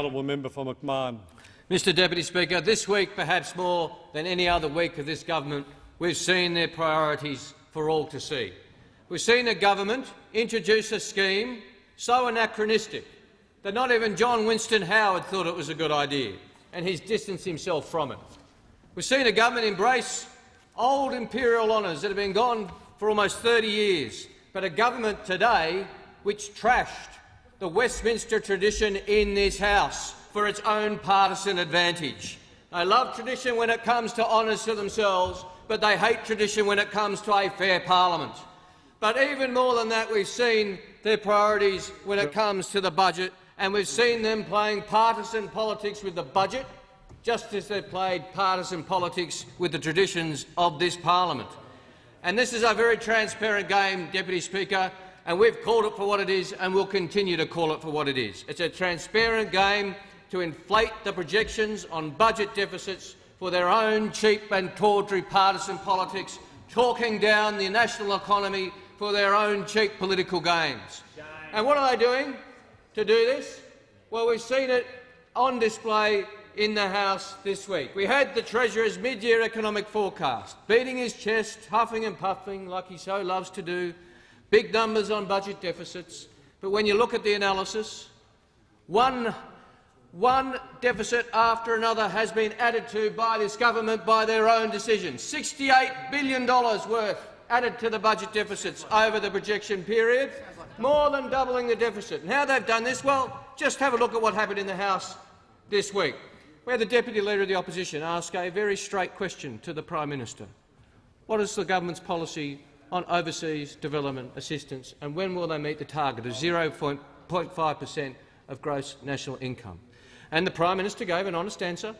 Honourable member for McMahon. Mr Deputy Speaker, this week, perhaps more than any other week of this government, we've seen their priorities for all to see. We've seen a government introduce a scheme so anachronistic that not even John Winston Howard thought it was a good idea, and he's distanced himself from it. We've seen a government embrace old imperial honours that have been gone for almost 30 years, but a government today which trashed the Westminster tradition in this House for its own partisan advantage. They love tradition when it comes to honours to themselves, but they hate tradition when it comes to a fair parliament. But even more than that, we've seen their priorities when it comes to the budget, and we've seen them playing partisan politics with the budget, just as they've played partisan politics with the traditions of this parliament. And this is a very transparent game, Deputy Speaker, and we've called it for what it is and will continue to call it for what it is. It's a transparent game to inflate the projections on budget deficits for their own cheap and tawdry partisan politics, talking down the national economy for their own cheap political gains. And what are they doing to do this? Well, we've seen it on display in the House this week. We had the Treasurer's mid-year economic forecast, beating his chest, huffing and puffing like he so loves to do, big numbers on budget deficits. But when you look at the analysis, one deficit after another has been added to by this government by their own decision. $68 billion worth added to the budget deficits over the projection period, more than doubling the deficit. And how they've done this? Well, just have a look at what happened in the House this week, where the Deputy Leader of the Opposition asked a very straight question to the Prime Minister. What is the government's policy on overseas development assistance, and when will they meet the target of 0.5% of gross national income? And the Prime Minister gave an honest answer.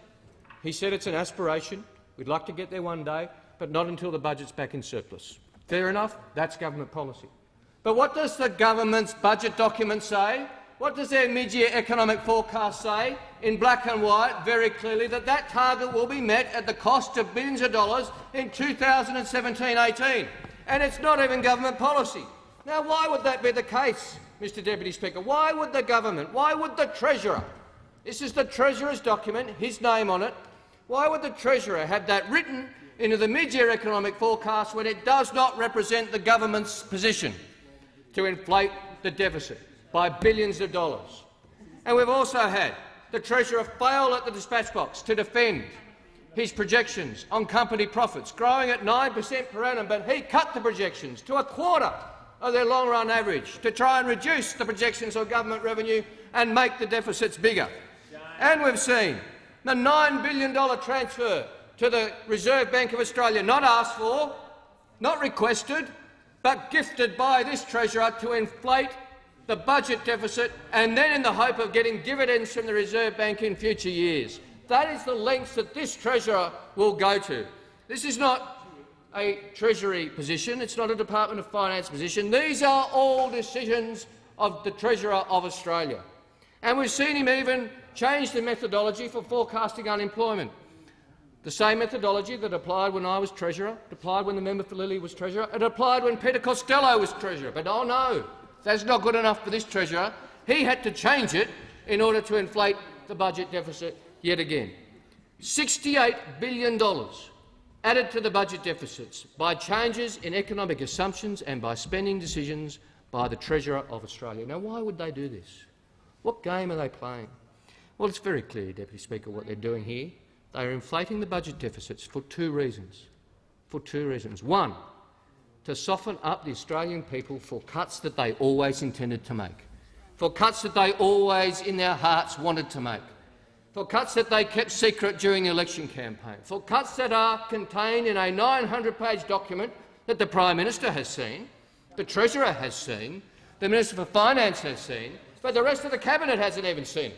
He said it's an aspiration. We'd like to get there one day, but not until the budget's back in surplus. Fair enough. That's government policy. But what does the government's budget document say? What does their mid-year economic forecast say? In black and white, very clearly, that target will be met at the cost of billions of dollars in 2017-18. And it's not even government policy. Now, why would that be the case, Mr Deputy Speaker? Why would the government, why would the Treasurer, this is the Treasurer's document, his name on it, why would the Treasurer have that written into the mid-year economic forecast when it does not represent the government's position to inflate the deficit by billions of dollars? And we've also had the Treasurer fail at the dispatch box to defend his projections on company profits, growing at 9% per annum, but he cut the projections to a quarter of their long-run average to try and reduce the projections of government revenue and make the deficits bigger. And we've seen the $9 billion transfer to the Reserve Bank of Australia, not asked for, not requested, but gifted by this Treasurer to inflate the budget deficit, and then in the hope of getting dividends from the Reserve Bank in future years. That is the lengths that this Treasurer will go to. This is not a Treasury position. It's not a Department of Finance position. These are all decisions of the Treasurer of Australia. And we've seen him even change the methodology for forecasting unemployment. The same methodology that applied when I was Treasurer, it applied when the member for Lilley was Treasurer, it applied when Peter Costello was Treasurer. But oh no, that's not good enough for this Treasurer. He had to change it in order to inflate the budget deficit yet again. $68 billion added to the budget deficits by changes in economic assumptions and by spending decisions by the Treasurer of Australia. Now, why would they do this? What game are they playing? Well, it's very clear, Deputy Speaker, what they're doing here. They are inflating the budget deficits for two reasons. One, to soften up the Australian people for cuts that they always intended to make, for cuts that they always in their hearts wanted to make, for cuts that they kept secret during the election campaign, for cuts that are contained in a 900-page document that the Prime Minister has seen, the Treasurer has seen, the Minister for Finance has seen, but the rest of the Cabinet hasn't even seen,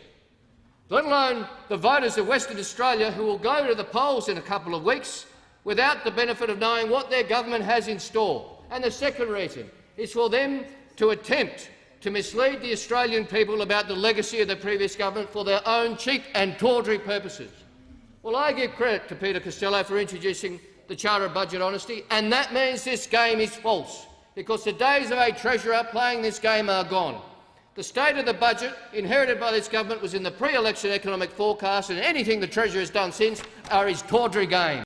let alone the voters of Western Australia who will go to the polls in a couple of weeks without the benefit of knowing what their government has in store. And the second reason is for them to attempt to mislead the Australian people about the legacy of the previous government for their own cheap and tawdry purposes. Well, I give credit to Peter Costello for introducing the Charter of Budget Honesty, and that means this game is false, because the days of a Treasurer playing this game are gone. The state of the budget inherited by this government was in the pre-election economic forecast, and anything the Treasurer has done since are his tawdry games.